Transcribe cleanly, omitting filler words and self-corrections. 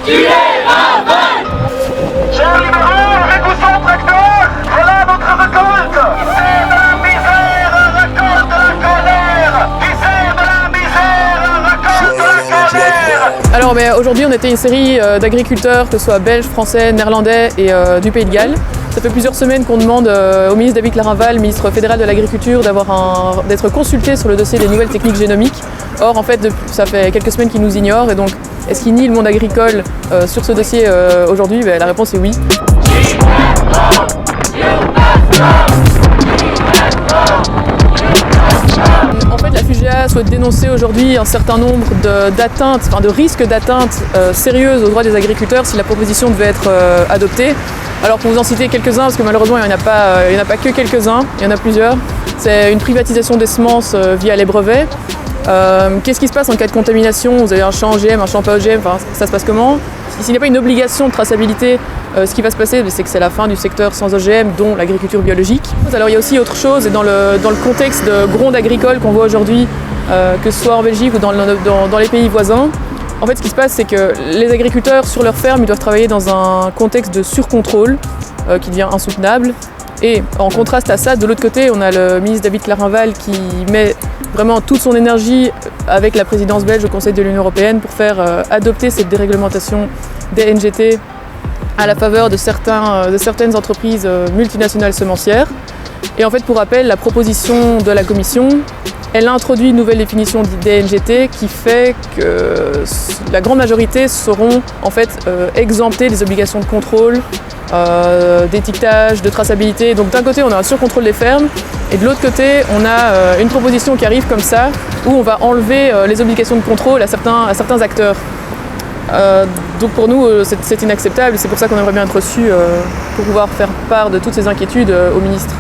Chers libéraux, récoussons tracteur, voilà notre récolte. Qui sème la misère, récolte la colère. Qui sème la misère, récolte la colère. Alors aujourd'hui on était une série d'agriculteurs, que ce soit belges, français, néerlandais et du Pays de Galles. Ça fait plusieurs semaines qu'on demande au ministre David Clarinval, ministre fédéral de l'Agriculture, d'être consulté sur le dossier des nouvelles techniques génomiques. Or en fait ça fait quelques semaines qu'il nous ignore et donc est-ce qu'il nie le monde agricole sur ce dossier aujourd'hui? La réponse est oui. En fait, la FUGEA souhaite dénoncer aujourd'hui un certain nombre de risques d'atteinte sérieuses aux droits des agriculteurs si la proposition devait être adoptée. Alors pour vous en citer quelques-uns, parce que malheureusement il n'y en a pas que quelques-uns, il y en a plusieurs. C'est une privatisation des semences via les brevets. Qu'est-ce qui se passe en cas de contamination? Vous avez un champ OGM, un champ pas OGM, ça se passe comment? S'il n'y a pas une obligation de traçabilité, ce qui va se passer, c'est que c'est la fin du secteur sans OGM, dont l'agriculture biologique. Alors il y a aussi autre chose, et dans le contexte de gronde agricole qu'on voit aujourd'hui, que ce soit en Belgique ou dans les pays voisins, en fait ce qui se passe, c'est que les agriculteurs sur leur ferme, ils doivent travailler dans un contexte de surcontrôle qui devient insoutenable. Et en contraste à ça, de l'autre côté, on a le ministre David Clarinval qui met vraiment toute son énergie avec la présidence belge au Conseil de l'Union européenne pour faire adopter cette déréglementation des NGT à la faveur de certaines entreprises multinationales semencières. Et en fait, pour rappel, la proposition de la Commission, elle introduit une nouvelle définition des NGT qui fait que la grande majorité seront en fait exemptées des obligations de contrôle, d'étiquetage, de traçabilité. Donc d'un côté on a un surcontrôle des fermes et de l'autre côté on a une proposition qui arrive comme ça où on va enlever les obligations de contrôle à certains acteurs. Donc pour nous c'est inacceptable et c'est pour ça qu'on aimerait bien être reçu pour pouvoir faire part de toutes ces inquiétudes au ministre.